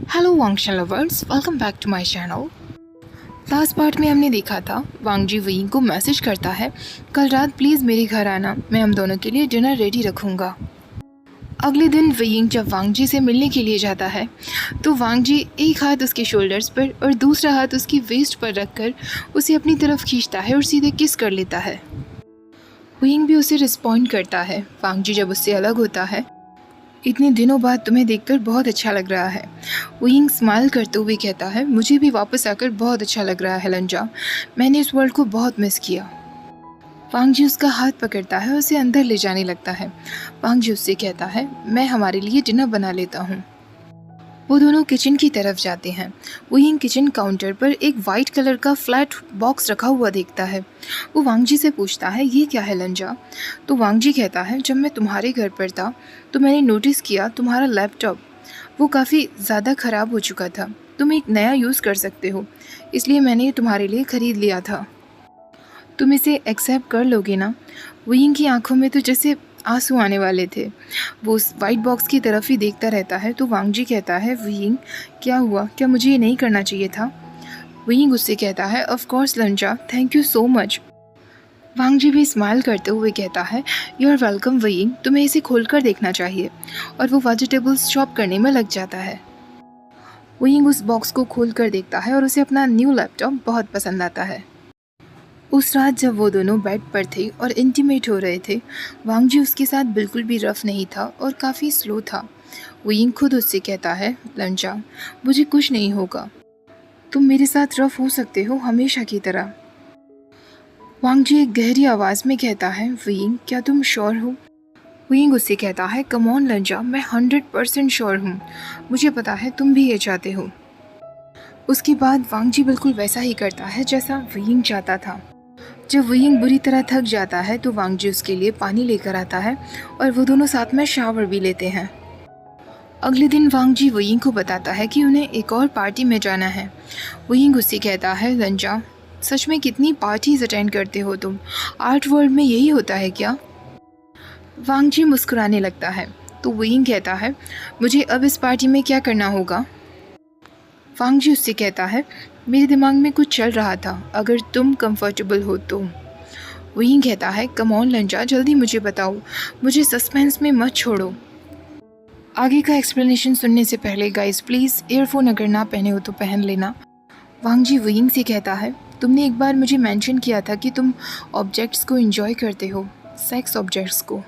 Hello वांगशन lovers, welcome back to my channel. Last part में हमने देखा था वांग जी वयिंग को मैसेज करता है, कल रात प्लीज़ मेरे घर आना, मैं हम दोनों के लिए डिनर रेडी रखूँगा। अगले दिन वयिंग जब वांग जी से मिलने के लिए जाता है तो वांग जी एक हाथ उसके शोल्डर्स पर और दूसरा हाथ उसकी वेस्ट पर रखकर उसे अपनी तरफ खींचता है और सीधे किस कर लेता है। वयिंग भी उसे रिस्पॉन्ड करता है। वांग जी जब उससे अलग होता है, इतने दिनों बाद तुम्हें देखकर बहुत अच्छा लग रहा है। वयिंग स्माइल करते हुए कहता है, मुझे भी वापस आकर बहुत अच्छा लग रहा है लंजा, मैंने इस वर्ल्ड को बहुत मिस किया। वांग जी उसका हाथ पकड़ता है और उसे अंदर ले जाने लगता है। वांग जी उससे कहता है, मैं हमारे लिए डिनर बना लेता हूँ। वो दोनों किचन की तरफ जाते हैं। वयिंग किचन काउंटर पर एक वाइट कलर का फ्लैट बॉक्स रखा हुआ देखता है। वो वांग जी से पूछता है, ये क्या है लंजा? तो वांग जी कहता है, जब मैं तुम्हारे घर पर था तो मैंने नोटिस किया तुम्हारा लैपटॉप वो काफ़ी ज़्यादा ख़राब हो चुका था, तुम एक नया यूज़ कर सकते हो, इसलिए मैंने ये तुम्हारे लिए ख़रीद लिया था। तुम इसे एक्सेप्ट कर लोगे ना? वयिंग की आंखों में तो जैसे आंसू आने वाले थे। वो उस वाइट बॉक्स की तरफ ही देखता रहता है। तो वांग जी कहता है, वयिंग क्या हुआ, क्या मुझे ये नहीं करना चाहिए था? वयिंग उससे कहता है, ऑफ कोर्स लंजा, thank you so much. Wang ji भी स्माइल करते हुए कहता है, यू आर वेलकम वयिंग, तुम्हें इसे खोलकर देखना चाहिए। और वो वेजिटेबल्स चॉप करने में लग जाता है। वयिंग उस बॉक्स को खोल कर देखता है और उसे अपना न्यू लैपटॉप बहुत पसंद आता है। उस रात जब वो दोनों बेड पर थे और इंटीमेट हो रहे थे, वांग जी उसके साथ बिल्कुल भी रफ नहीं था और काफ़ी स्लो था। वयिंग खुद उससे कहता है, लंजा, मुझे कुछ नहीं होगा, तुम मेरे साथ रफ हो सकते हो हमेशा की तरह। वांग जी एक गहरी आवाज़ में कहता है, वयिंग क्या तुम श्योर हो? वयिंग उससे कहता है, कम ऑन लंजा, मैं 100% श्योर हूँ, मुझे पता है तुम भी ये चाहते हो। उसके बाद वांग जी बिल्कुल वैसा ही करता है जैसा वयिंग चाहता था। जब वयिंग बुरी तरह थक जाता है तो वांग जी उसके लिए पानी लेकर आता है और वो दोनों साथ में शावर भी लेते हैं। अगले दिन वांग जी वयिंग को बताता है कि उन्हें एक और पार्टी में जाना है। वयिंग उससे कहता है, लंजा, सच में कितनी पार्टीज अटेंड करते हो तुम, आर्ट वर्ल्ड में यही होता है क्या? वांग जी मुस्कुराने लगता है। तो वयिंग कहता है, मुझे अब इस पार्टी में क्या करना होगा? वांग जी उससे कहता है, मेरे दिमाग में कुछ चल रहा था, अगर तुम कंफर्टेबल हो तो। वयिंग कहता है, कम ऑन लंजा, जल्दी मुझे बताओ, मुझे सस्पेंस में मत छोड़ो। आगे का एक्सप्लेनेशन सुनने से पहले गाइस प्लीज़ ईयरफोन अगर ना पहने हो तो पहन लेना। वांग जी वयिंग से कहता है, तुमने एक बार मुझे मेंशन किया था कि तुम ऑब्जेक्ट्स को एंजॉय करते हो, सेक्स ऑब्जेक्ट्स को।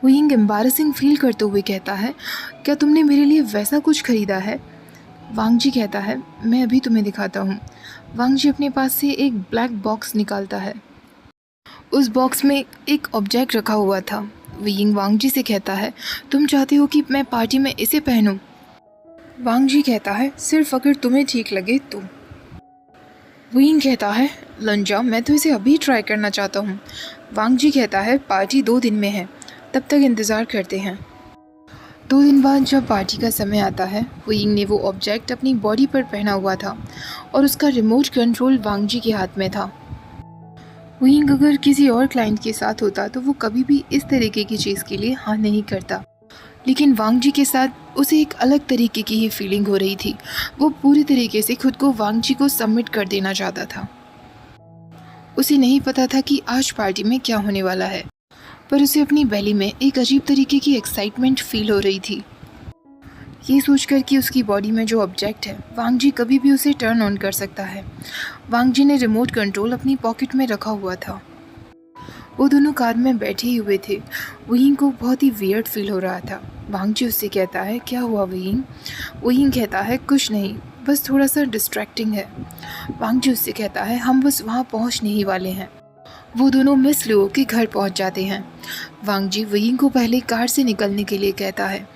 वयिंग एम्बारसिंग फील करते हुए कहता है, क्या तुमने मेरे लिए वैसा कुछ खरीदा है? वांग जी कहता है, मैं अभी तुम्हें दिखाता हूँ। वांग जी अपने पास से एक ब्लैक बॉक्स निकालता है। उस बॉक्स में एक ऑब्जेक्ट रखा हुआ था। वयिंग वांग जी से कहता है, तुम चाहते हो कि मैं पार्टी में इसे पहनूं? वांग जी कहता है, सिर्फ अगर तुम्हें ठीक लगे तो। वयिंग कहता है, लंजा, मैं तो इसे अभी ट्राई करना चाहता हूँ। वांग जी कहता है, पार्टी 2 दिन में है, तब तक इंतज़ार करते हैं। 2 दिन बाद जब पार्टी का समय आता है, वयिंग ने वो ऑब्जेक्ट अपनी बॉडी पर पहना हुआ था और उसका रिमोट कंट्रोल वांग जी के हाथ में था। वयिंग अगर किसी और क्लाइंट के साथ होता तो वो कभी भी इस तरीके की चीज़ के लिए हाँ नहीं करता, लेकिन वांग जी के साथ उसे एक अलग तरीके की ही फीलिंग हो रही थी। वो पूरी तरीके से खुद को वांग जी को सबमिट कर देना चाहता था। उसे नहीं पता था कि आज पार्टी में क्या होने वाला है, पर उसे अपनी बेली में एक अजीब तरीके की एक्साइटमेंट फील हो रही थी, ये सोचकर कि उसकी बॉडी में जो ऑब्जेक्ट है वांग जी कभी भी उसे टर्न ऑन कर सकता है। वांग जी ने रिमोट कंट्रोल अपनी पॉकेट में रखा हुआ था। वो दोनों कार में बैठे ही हुए थे। वयिंग को बहुत ही वियर्ड फील हो रहा था। वांग जी उससे कहता है, क्या हुआ वयिंग? वयिंग कहता है, कुछ नहीं, बस थोड़ा सा डिस्ट्रैक्टिंग है। वांग जी उससे कहता है, हम बस वहाँ पहुँचने ही वाले हैं। वो दोनों मिस लुओ के घर पहुँच जाते हैं। वांग जी वयिंग को पहले कार से निकलने के लिए कहता है।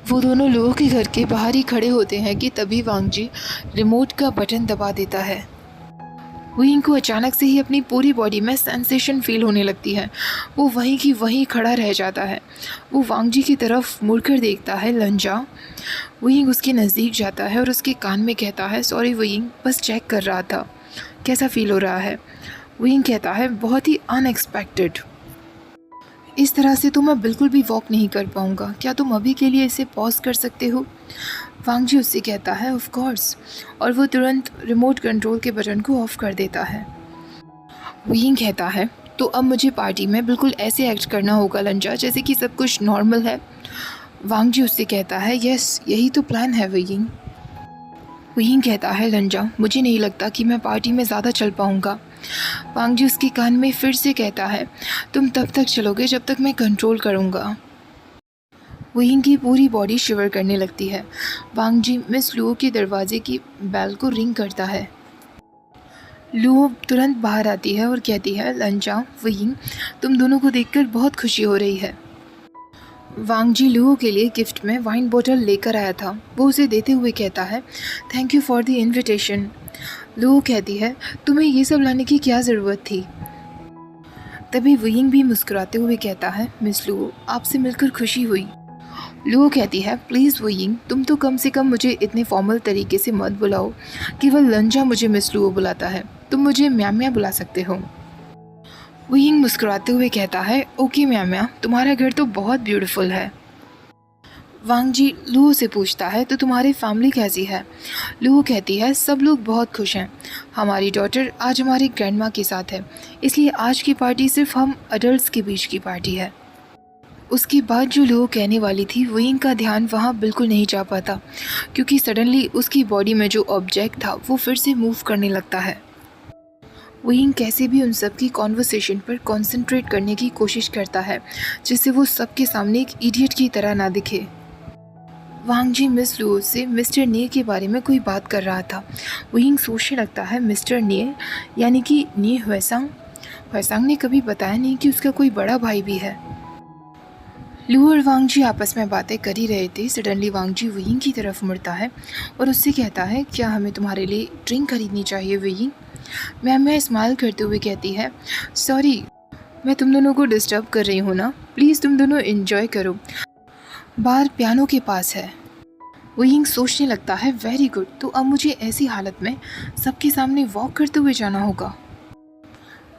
वो दोनों लुओ के घर के बाहर ही खड़े होते हैं कि तभी वांग जी रिमोट का बटन दबा देता है। वयिंग को अचानक से ही अपनी पूरी बॉडी में सेंसेशन फील होने लगती है। वो वहीं की वहीं खड़ा रह जाता है। वो वांग जी की तरफ मुड़कर देखता है, लंजा। वयिंग उसके नज़दीक जाता है और उसके कान में कहता है, सॉरी वयिंग, बस चेक कर रहा था, कैसा फील हो रहा है? वयिंग कहता है, बहुत ही अनएक्सपेक्टेड। इस तरह से तो मैं बिल्कुल भी वॉक नहीं कर पाऊँगा, क्या तुम अभी के लिए इसे पॉज़ कर सकते हो? वांग जी उससे कहता है ऑफ कोर्स, और वो तुरंत रिमोट कंट्रोल के बटन को ऑफ कर देता है। वियिंग कहता है तो अब मुझे पार्टी में बिल्कुल ऐसे एक्ट करना होगा लंजा जैसे कि सब कुछ नॉर्मल है। वांग जी उससे कहता है यस, यही तो प्लान है वियिंग। वियिंग कहता है लंजा, मुझे नहीं लगता कि मैं पार्टी में ज़्यादा चल पाऊँगा। वांग जी उसके कान में फिर से कहता है तुम तब तक चलोगे जब तक मैं कंट्रोल करूँगा। वियिंग की पूरी बॉडी शिवर करने लगती है। वांग जी मिस लुओ के दरवाजे की बेल को रिंग करता है। लुओ तुरंत बाहर आती है और कहती है लंजा, वियिंग, तुम दोनों को देखकर बहुत खुशी हो रही है। वांग जी लुओ के लिए गिफ्ट में वाइन बोतल लेकर आया था। वो उसे देते हुए कहता है thank you for the invitation. Luo कहती है तुम्हें ये सब लाने की क्या ज़रूरत थी। तभी वियिंग भी मुस्कुराते हुए कहता है मिस लुओ, आपसे मिलकर खुशी हुई। लुओ कहती है प्लीज़ वियिंग, तुम तो कम से कम मुझे इतने फॉर्मल तरीके से मत बुलाओ, केवल लंजा मुझे मिस लुओ बुलाता है, तुम मुझे म्या बुला सकते हो। वियिंग मुस्कुराते हुए कहता है ओके म्या, तुम्हारा घर तो बहुत ब्यूटीफुल है। वांग जी लुओ से पूछता है तो तुम्हारी फैमिली कैसी है। लुओ कहती है सब लोग बहुत खुश हैं, हमारी डॉटर आज हमारी ग्रैंड माँ के साथ है, इसलिए आज की पार्टी सिर्फ हम अडल्ट के बीच की पार्टी है। उसके बाद जो लुओ कहने वाली थी वियिंग का ध्यान वहाँ बिल्कुल नहीं जा पाता, क्योंकि सडनली उसकी बॉडी में जो ऑब्जेक्ट था वो फिर से मूव करने लगता है। वियिंग कैसे भी उन सब की कॉन्वर्सेशन पर कंसंट्रेट करने की कोशिश करता है जिससे वो सबके सामने एक इडियट की तरह ना दिखे। वांग जी मिस लुओ से मिस्टर निये के बारे में कोई बात कर रहा था। वियिंग सोचने लगता है मिस्टर निये यानी कि निये हुएसांग। हुएसांग ने कभी बताया नहीं कि उसका कोई बड़ा भाई भी है। लुओ और वांग जी आपस में बातें कर ही रहे थे। सडनली वांग जी वियिंग की तरफ मुड़ता है और उससे कहता है क्या हमें तुम्हारे लिए ड्रिंक खरीदनी चाहिए वियिंग। मैं स्माइल करते हुए कहती है सॉरी, मैं तुम दोनों को डिस्टर्ब कर रही हूँ ना, प्लीज़ तुम दोनों एंजॉय करो, बार पियानो के पास है। वियिंग सोचने लगता है वेरी गुड, तो अब मुझे ऐसी हालत में सबके सामने वॉक करते हुए जाना होगा।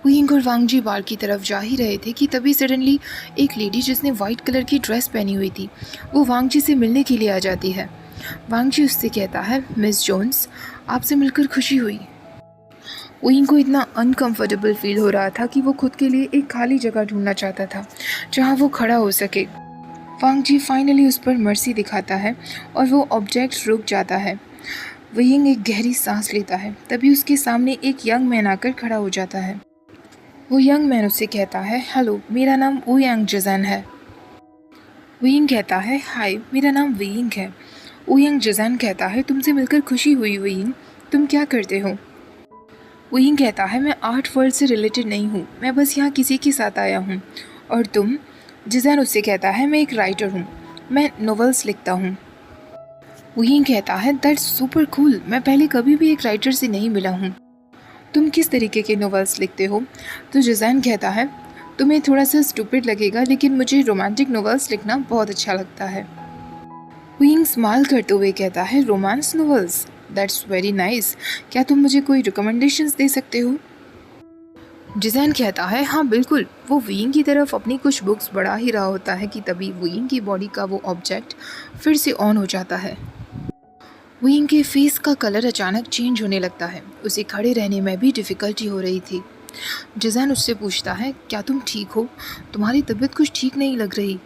वियिंग और वांग जी बार की तरफ जा ही रहे थे कि तभी सडनली एक लेडी जिसने वाइट कलर की ड्रेस पहनी हुई थी वो वांग जी से मिलने के लिए आ जाती है। वांग जी उससे कहता है मिस जोन्स, आपसे मिलकर खुशी हुई। वियिंग को इतना अनकंफर्टेबल फील हो रहा था कि वो खुद के लिए एक खाली जगह ढूंढना चाहता था जहाँ वो खड़ा हो सके। वांग जी फाइनली उस पर मर्सी दिखाता है और वो ऑब्जेक्ट रुक जाता है। वियिंग एक गहरी सांस लेता है, तभी उसके सामने एक यंग मैन आकर खड़ा हो जाता है। वो यंग मैन उससे कहता है हेलो, मेरा नाम ओयांग जजन है। वियिंग कहता है हाय, मेरा नाम वियिंग है। ओयांग जजन कहता है तुमसे मिलकर खुशी हुई वियिंग, तुम क्या करते हो। वियिंग कहता है मैं आर्ट वर्ल्ड से रिलेटेड नहीं हूँ, मैं बस यहाँ किसी के साथ आया हूँ। और तुम। जजन उससे कहता है मैं एक राइटर हूँ, मैं नॉवेल्स लिखता हूँ। वियिंग कहता है दैट्स सुपर कूल, मैं पहले कभी भी एक राइटर से नहीं मिला हूँ, तुम किस तरीके के नॉवेल्स लिखते हो। तो जजन कहता है तुम्हें थोड़ा सा स्टूपिड लगेगा लेकिन मुझे रोमांटिक नॉवेल्स लिखना बहुत अच्छा लगता है। वियिंग स्माइल करते हुए कहता है romance novels, that's very nice, क्या तुम मुझे कोई रिकमेंडेशंस दे सकते हो। जजन कहता है हाँ बिल्कुल। वो वियिंग की तरफ अपनी कुछ बुक्स बढ़ा ही रहा होता है कि तभी वियिंग की बॉडी का वो ऑब्जेक्ट फिर से ऑन हो जाता है। वियिंग के फेस का कलर अचानक चेंज होने लगता है, उसे खड़े रहने में भी डिफ़िकल्टी हो रही थी। जजन उससे पूछता है क्या तुम ठीक हो, तुम्हारी तबीयत कुछ ठीक नहीं लग रही।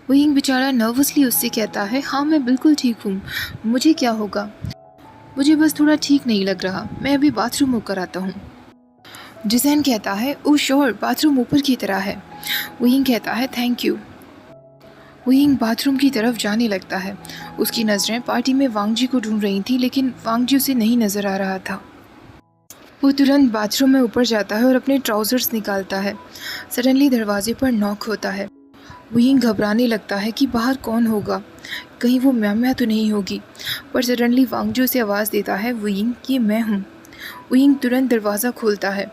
वियिंग बेचारा नर्वसली उससे कहता है हाँ मैं बिल्कुल ठीक हूँ, मुझे क्या होगा, मुझे बस थोड़ा ठीक नहीं लग रहा, मैं अभी बाथरूम होकर आता हूँ। जजन कहता है ओह श्योर, बाथरूम ऊपर की तरह है। वियिंग कहता है थैंक यू। वियिंग बाथरूम की तरफ जाने लगता है। उसकी नज़रें पार्टी में वांग जी को ढूंढ रही थी लेकिन वांग जी उसे नहीं नज़र आ रहा था। वो तुरंत बाथरूम में ऊपर जाता है और अपने ट्राउज़र्स निकालता है। सडनली दरवाजे पर नॉक होता है। वियिंग घबराने लगता है कि बाहर कौन होगा, कहीं वो म्या तो नहीं होगी। पर सडनली वांग जी उसे आवाज़ देता है वियिंग, ये मैं हूँ। वियिंग तुरंत दरवाज़ा खोलता है।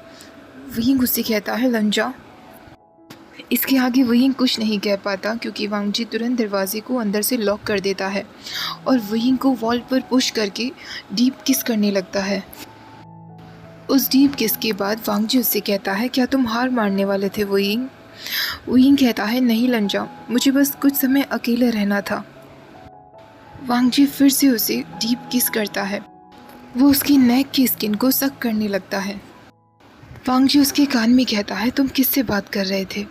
वियिंग उससे कहता है लंजा। इसके आगे वियिंग कुछ नहीं कह पाता क्योंकि वांग जी तुरंत दरवाजे को अंदर से लॉक कर देता है और वियिंग को वॉल पर पुश करके डीप किस करने लगता है। उस डीप किस के बाद वांग जी उससे कहता है क्या तुम हार मानने वाले थे वियिंग। वुयिंग कहता है नहीं लंजा, मुझे बस कुछ समय अकेले रहना था। वांग जी फिर से उसे डीप किस करता है। वो उसकी नेक की स्किन को सक करने लगता है। वांग जी उसके कान में कहता है तुम किससे बात कर रहे थे?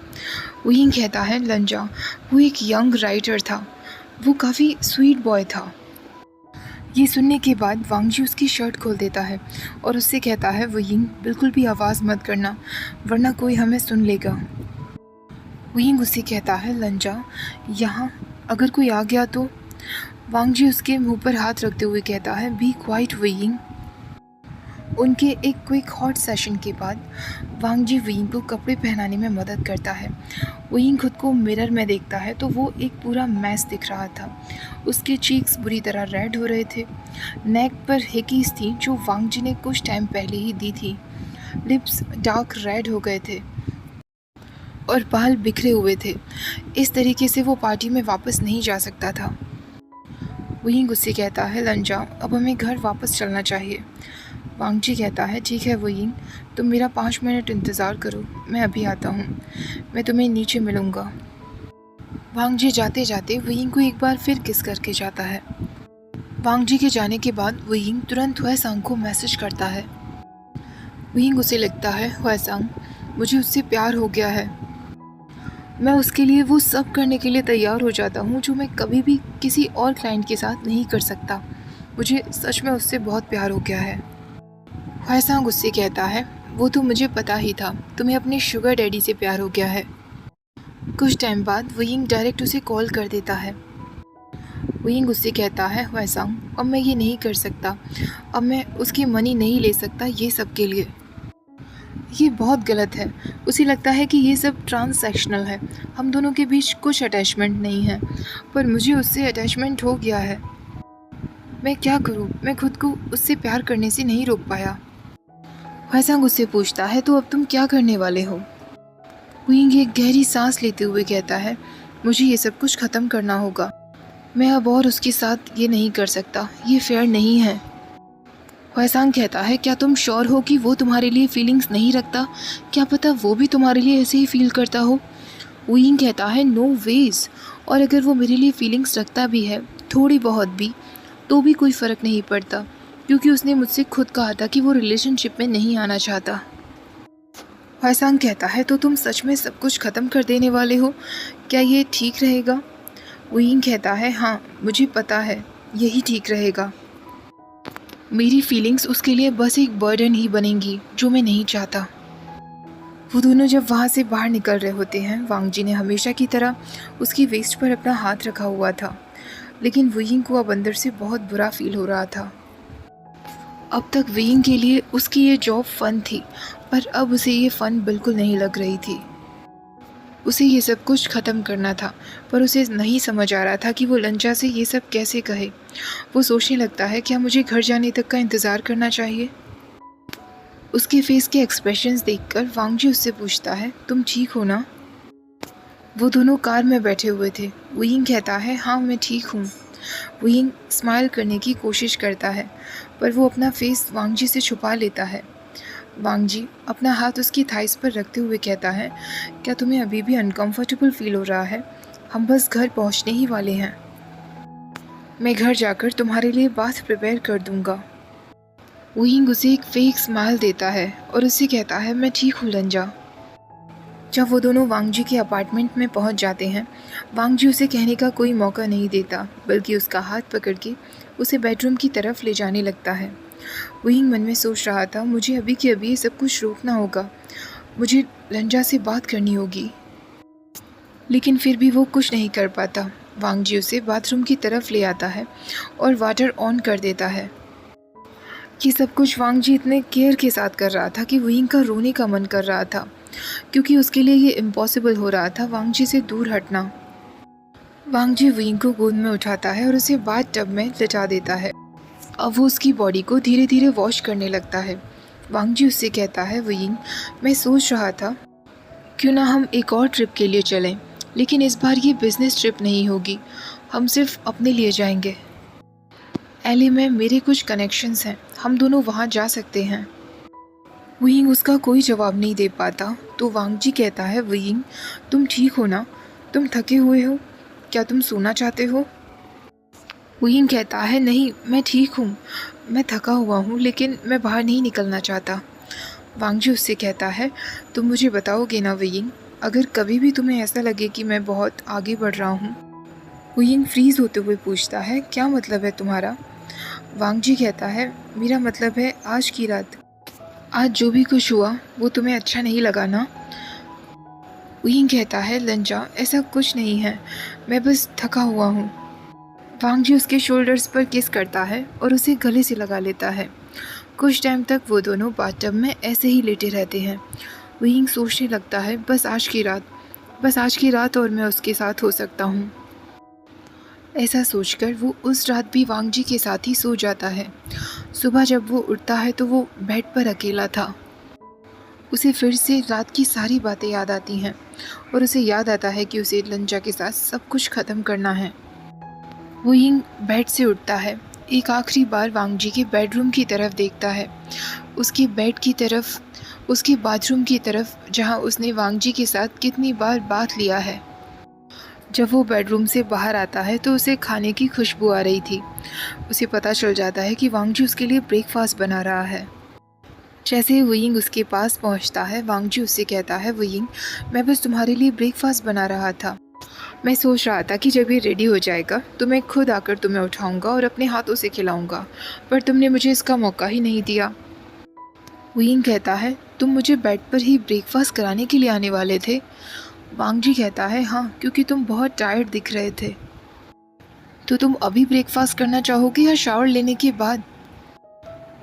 वुयिंग कहता है लंजा, वो एक यंग राइटर था, वो काफ़ी स्वीट बॉय था। ये सुनने के बाद वांग जी उसकी शर्ट खोल देता है और उससे कहता है वुयिंग बिल्कुल भी आवाज़ मत करना वरना कोई हमें सुन लेगा। वुयिंग उससे कहता है लंजा, यहाँ अगर कोई आ गया तो? वांग जी उसके मुंह पर हाथ रखते हुए कहता है बी क्वाइट वुयिंग। उनके एक क्विक हॉट सेशन के बाद वांग जी वुयिंग को कपड़े पहनाने में मदद करता है। वुयिंग खुद को मिरर में देखता है तो वो एक पूरा मैस दिख रहा था। उसके चीक्स बुरी तरह रेड हो रहे थे, नेक पर हिकीज थी जो वांग जी ने कुछ टाइम पहले ही दी थी, लिप्स डार्क रेड हो गए थे और बाल बिखरे हुए थे। इस तरीके से वो पार्टी में वापस नहीं जा सकता था। वुयिंग उससे कहता है लंजा, अब हमें घर वापस चलना चाहिए। वांग जी कहता है ठीक है वुयिंग, तुम मेरा 5 मिनट इंतज़ार करो, मैं अभी आता हूँ, मैं तुम्हें नीचे मिलूँगा। वांग जी जाते जाते वुयिंग को एक बार फिर किस करके जाता है। वांग जी के जाने के बाद वुयिंग तुरंत हुएसांग को मैसेज करता है। वुयिंग उसे लिखता है हुएसांग, मुझे उससे प्यार हो गया है, मैं उसके लिए वो सब करने के लिए तैयार हो जाता हूँ जो मैं कभी भी किसी और क्लाइंट के साथ नहीं कर सकता। मुझे सच में उससे बहुत प्यार हो गया है। हुएसांग उससे कहता है वो तो मुझे पता ही था, तुम्हें अपने शुगर डैडी से प्यार हो गया है। कुछ टाइम बाद वुयिंग डायरेक्ट उसे कॉल कर देता है। वुयिंग उससे कहता है हुएसांग, अब मैं ये नहीं कर सकता, अब मैं उसकी मनी नहीं ले सकता ये सब के लिए। ये बहुत गलत है। उसे लगता है कि ये सब ट्रांसैक्शनल है, हम दोनों के बीच कुछ अटैचमेंट नहीं है, पर मुझे उससे अटैचमेंट हो गया है। मैं क्या करूँ, मैं खुद को उससे प्यार करने से नहीं रोक पाया। हुएसांग उससे पूछता है तो अब तुम क्या करने वाले हो? वुयिंग एक गहरी सांस लेते हुए कहता है मुझे ये सब कुछ ख़त्म करना होगा, मैं अब और उसके साथ ये नहीं कर सकता, ये फेयर नहीं है। हुएसांग कहता है क्या तुम श्योर हो कि वो तुम्हारे लिए फीलिंग्स नहीं रखता? क्या पता वो भी तुम्हारे लिए ऐसे ही फील करता हो। वुयिंग कहता है नो वेज, और अगर वो मेरे लिए फीलिंग्स रखता भी है थोड़ी बहुत भी, तो भी कोई फ़र्क नहीं पड़ता, क्योंकि उसने मुझसे खुद कहा था कि वो रिलेशनशिप में नहीं आना चाहता। हुएसांग कहता है तो तुम सच में सब कुछ ख़त्म कर देने वाले हो, क्या ये ठीक रहेगा? वुयिंग कहता है हाँ, मुझे पता है यही ठीक रहेगा। मेरी फीलिंग्स उसके लिए बस एक बर्डन ही बनेंगी जो मैं नहीं चाहता। वो दोनों जब वहाँ से बाहर निकल रहे होते हैं, वांग जी ने हमेशा की तरह उसकी वेस्ट पर अपना हाथ रखा हुआ था, लेकिन वुयिंग को अब अंदर से बहुत बुरा फील हो रहा था। अब तक वुयिंग के लिए उसकी ये जॉब फ़न थी, पर अब उसे ये फ़न बिल्कुल नहीं लग रही थी। उसे ये सब कुछ ख़त्म करना था, पर उसे नहीं समझ आ रहा था कि वो लंजा से ये सब कैसे कहे। वो सोचने लगता है क्या मुझे घर जाने तक का इंतज़ार करना चाहिए? उसके फेस के एक्सप्रेशंस देखकर वांग जी उससे पूछता है तुम ठीक हो ना? वो दोनों कार में बैठे हुए थे। वुयिंग कहता है हाँ मैं ठीक हूँ। वुयिंग स्माइल करने की कोशिश करता है, पर वो अपना फेस वांग जी से छुपा लेता है। वांग जी अपना हाथ उसकी थाइस पर रखते हुए कहता है क्या तुम्हें अभी भी अनकंफर्टेबल फील हो रहा है? हम बस घर पहुंचने ही वाले हैं, मैं घर जाकर तुम्हारे लिए बाथ प्रिपेयर कर दूंगा। वुयिंग उसे एक फेक स्माइल देता है और उससे कहता है मैं ठीक हूँ लंजा। जब वो दोनों वांग जी के अपार्टमेंट में पहुंच जाते हैं, वांग जी उसे कहने का कोई मौका नहीं देता, बल्कि उसका हाथ पकड़ के उसे बेडरूम की तरफ ले जाने लगता है। वुयिंग मन में सोच रहा था मुझे अभी के अभी ये सब कुछ रोकना होगा, मुझे लंजा से बात करनी होगी, लेकिन फिर भी वो कुछ नहीं कर पाता। वांग जी उसे बाथरूम की तरफ ले आता है और वाटर ऑन कर देता है। ये सब कुछ वांग जी इतने केयर के साथ कर रहा था कि वुयिंग का रोने का मन कर रहा था, क्योंकि उसके लिए ये इम्पॉसिबल हो रहा था वांग जी से दूर हटना। वांग जी वुयिंग को गोद में उठाता है और उसे बाथ टब में लिटा देता है। अब वो उसकी बॉडी को धीरे धीरे वॉश करने लगता है। वांग जी उससे कहता है वुयिंग मैं सोच रहा था क्यों ना हम एक और ट्रिप के लिए चलें, लेकिन इस बार ये बिज़नेस ट्रिप नहीं होगी, हम सिर्फ अपने लिए जाएंगे। एलए में मेरे कुछ कनेक्शंस हैं, हम दोनों वहाँ जा सकते हैं। वहींग उसका कोई जवाब नहीं दे पाता तो वांग जी कहता है, वहींग तुम ठीक हो ना? तुम थके हुए हो? क्या तुम सोना चाहते हो? वहींग कहता है, नहीं मैं ठीक हूँ, मैं थका हुआ हूँ लेकिन मैं बाहर नहीं निकलना चाहता। वांग जी उससे कहता है, तुम मुझे बताओगे ना वहींग, अगर कभी भी तुम्हें ऐसा लगे कि मैं बहुत आगे बढ़ रहा हूँ। वहींग फ्रीज होते हुए पूछता है, क्या मतलब है तुम्हारा? वांग जी कहता है, मेरा मतलब है आज की रात, आज जो भी कुछ हुआ वो तुम्हें अच्छा नहीं लगा ना? वहींग कहता है, लंजा ऐसा कुछ नहीं है, मैं बस थका हुआ हूँ। वांग जी उसके शोल्डर्स पर किस करता है और उसे गले से लगा लेता है। कुछ टाइम तक वो दोनों बाथटब में ऐसे ही लेटे रहते हैं। वहींग सोचने लगता है, बस आज की रात और मैं उसके साथ हो सकता हूँ। ऐसा सोचकर वो उस रात भी वांग जी के साथ ही सो जाता है। सुबह जब वो उठता है तो वो बेड पर अकेला था। उसे फिर से रात की सारी बातें याद आती हैं और उसे याद आता है कि उसे लंजा के साथ सब कुछ ख़त्म करना है। वो यिंग बेड से उठता है, एक आखिरी बार वांग जी के बेडरूम की तरफ देखता है, उसके बेड की तरफ, उसके बाथरूम की तरफ जहाँ उसने वांग जी के साथ कितनी बार बात लिया है। जब वो बेडरूम से बाहर आता है तो उसे खाने की खुशबू आ रही थी। उसे पता चल जाता है कि वांग जी उसके लिए ब्रेकफास्ट बना रहा है। जैसे ही वुयिंग उसके पास पहुंचता है, वांग जी उससे कहता है, वुयिंग मैं बस तुम्हारे लिए ब्रेकफास्ट बना रहा था। मैं सोच रहा था कि जब ये रेडी हो जाएगा तो मैं खुद आकर तुम्हें उठाऊंगा और अपने हाथों से खिलाऊंगा, पर तुमने मुझे इसका मौका ही नहीं दिया। वुयिंग कहता है, तुम मुझे बेड पर ही ब्रेकफास्ट कराने के लिए आने वाले थे? वांग जी कहता है, हाँ, क्योंकि तुम बहुत टायर्ड दिख रहे थे। तो तुम अभी ब्रेकफास्ट करना चाहोगे या शावर लेने के बाद?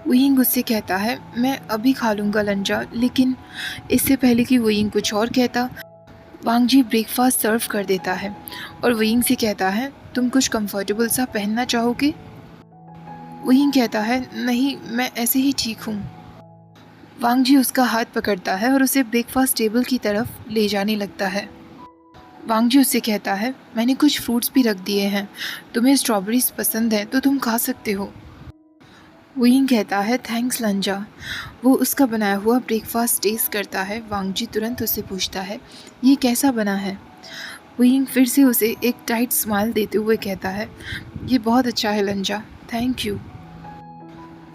वुयिंग उससे कहता है, मैं अभी खा लूँगा लंजा, लेकिन इससे पहले कि वुयिंग कुछ और कहता, वांग जी ब्रेकफास्ट सर्व कर देता है और वुयिंग से कहता है, तुम कुछ कंफर्टेबल सा पहनना चाहोगे? वुयिंग कहता है, नहीं मैं ऐसे ही ठीक हूँ। वांग जी उसका हाथ पकड़ता है और उसे ब्रेकफास्ट टेबल की तरफ ले जाने लगता है। वांग जी उससे कहता है, मैंने कुछ फ्रूट्स भी रख दिए हैं, तुम्हें स्ट्रॉबेरीज पसंद है तो तुम खा सकते हो। वुयिंग कहता है, थैंक्स लंजा। वो उसका बनाया हुआ ब्रेकफास्ट टेस्ट करता है। वांग जी तुरंत उससे पूछता है, ये कैसा बना है? वुयिंग फिर से उसे एक टाइट स्माइल देते हुए कहता है, ये बहुत अच्छा है लंजा, थैंक यू।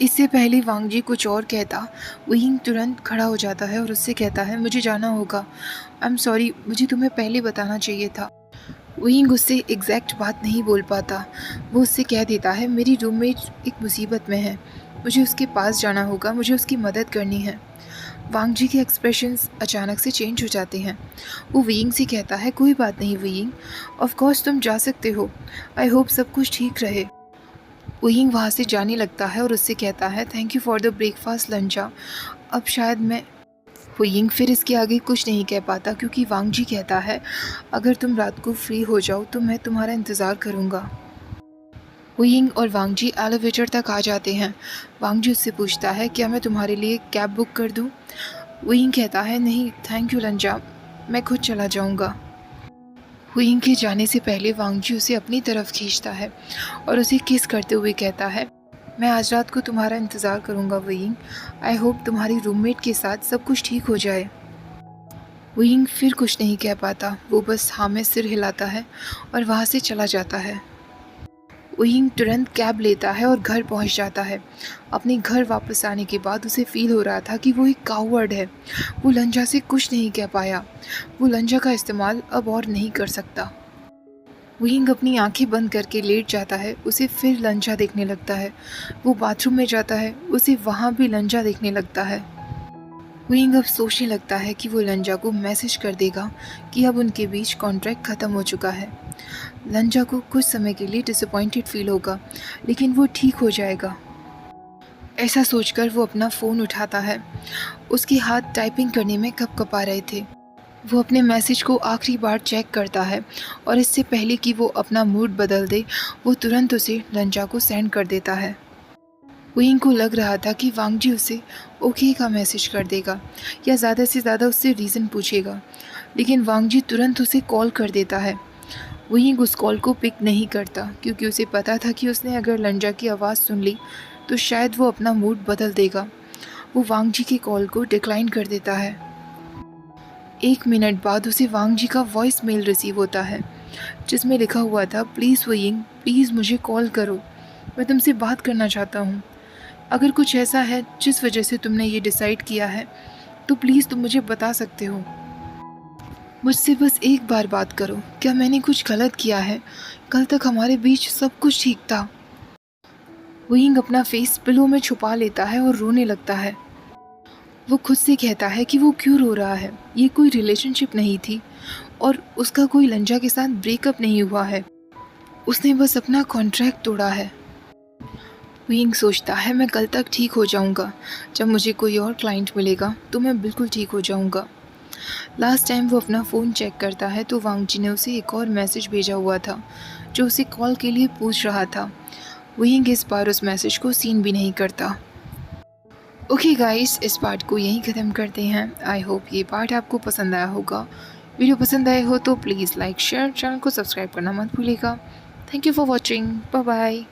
इससे पहले वांग जी कुछ और कहता, वुयिंग तुरंत खड़ा हो जाता है और उससे कहता है, मुझे जाना होगा, आई एम सॉरी, मुझे तुम्हें पहले बताना चाहिए था। वुयिंग उससे एग्जैक्ट बात नहीं बोल पाता। वो उससे कह देता है, मेरी रूममेट एक मुसीबत में है, मुझे उसके पास जाना होगा, मुझे उसकी मदद करनी है। वांग जी के एक्सप्रेशंस अचानक से चेंज हो जाते हैं। वो वुयिंग से कहता है, कोई बात नहीं वुयिंग, ऑफ कोर्स तुम जा सकते हो, आई होप सब कुछ ठीक रहे। वुयिंग वहाँ से जाने लगता है और उससे कहता है, thank you for the breakfast लंचा, अब शायद मैं। वुयिंग फिर इसके आगे कुछ नहीं कह पाता क्योंकि वांग जी कहता है, अगर तुम रात को फ्री हो जाओ तो मैं तुम्हारा इंतज़ार करूँगा। वुयिंग और वांग जी एलिवेटर तक आ जाते हैं। वांग जी उससे पूछता है, क्या मैं तुम्हारे लिए कैब बुक कर दूँ? वुयिंग कहता है, नहीं थैंक यू लंजा, मैं खुद चला जाऊँगा। वुयिंग के जाने से पहले वांग जी उसे अपनी तरफ खींचता है और उसे किस करते हुए कहता है, मैं आज रात को तुम्हारा इंतज़ार करूँगा वुयिंग, आई होप तुम्हारी रूममेट के साथ सब कुछ ठीक हो जाए। वुयिंग फिर कुछ नहीं कह पाता, वो बस हाँ में सिर हिलाता है और वहाँ से चला जाता है। वुयिंग तुरंत कैब लेता है और घर पहुँच जाता है। अपने घर वापस आने के बाद उसे फील हो रहा था कि वो एक कावर्ड है। वो लंजा से कुछ नहीं कह पाया, वो लंजा का इस्तेमाल अब और नहीं कर सकता। वुयिंग अपनी आंखें बंद करके लेट जाता है, उसे फिर लंजा देखने लगता है। वो बाथरूम में जाता है, उसे वहाँ भी लंजा देखने लगता है। वुयिंग अब सोचने लगता है कि वो लंजा को मैसेज कर देगा कि अब उनके बीच कॉन्ट्रैक्ट ख़त्म हो चुका है। लंजा को कुछ समय के लिए डिसअपॉइंटेड फील होगा, लेकिन वो ठीक हो जाएगा। ऐसा सोचकर वो अपना फ़ोन उठाता है। उसके हाथ टाइपिंग करने में कँपकँपा रहे थे। वो अपने मैसेज को आखिरी बार चेक करता है और इससे पहले कि वो अपना मूड बदल दे, वो तुरंत उसे लंजा को सेंड कर देता है। वुयिंग को लग रहा था कि वांग जी उसे ओके का मैसेज कर देगा या ज़्यादा से ज़्यादा उससे रीज़न पूछेगा, लेकिन वांग जी तुरंत उसे कॉल कर देता है। वुयिंग उस कॉल को पिक नहीं करता क्योंकि उसे पता था कि उसने अगर लंजा की आवाज़ सुन ली तो शायद वो अपना मूड बदल देगा। वो वांग जी के कॉल को डिक्लाइन कर देता है। 1 मिनट बाद उसे वांग जी का वॉइस मेल रिसीव होता है जिसमें लिखा हुआ था, प्लीज़ वुयिंग, प्लीज़ मुझे कॉल करो, मैं तुमसे बात करना चाहता हूँ। अगर कुछ ऐसा है जिस वजह से तुमने ये डिसाइड किया है तो प्लीज़ तुम मुझे बता सकते हो। मुझसे बस एक बार बात करो, क्या मैंने कुछ गलत किया है? कल तक हमारे बीच सब कुछ ठीक था। वुयिंग अपना फेस पिलो में छुपा लेता है और रोने लगता है। वो खुद से कहता है कि वो क्यों रो रहा है, ये कोई रिलेशनशिप नहीं थी और उसका कोई लंजा के साथ ब्रेकअप नहीं हुआ है, उसने बस अपना कॉन्ट्रैक्ट तोड़ा है। वुयिंग सोचता है, मैं कल तक ठीक हो जाऊंगा, जब मुझे कोई और क्लाइंट मिलेगा तो मैं बिल्कुल ठीक हो जाऊंगा। लास्ट टाइम वो अपना फ़ोन चेक करता है तो वांग जी ने उसे एक और मैसेज भेजा हुआ था जो उसे कॉल के लिए पूछ रहा था। वुयिंग इस बार उस मैसेज को सीन भी नहीं करता। ओके गाइस, इस पार्ट को यहीं ख़त्म करते हैं। आई होप ये पार्ट आपको पसंद आया होगा। वीडियो पसंद आए हो तो प्लीज़ लाइक शेयर, चैनल को सब्सक्राइब करना मत भूलिएगा। Thank you for watching, bye bye.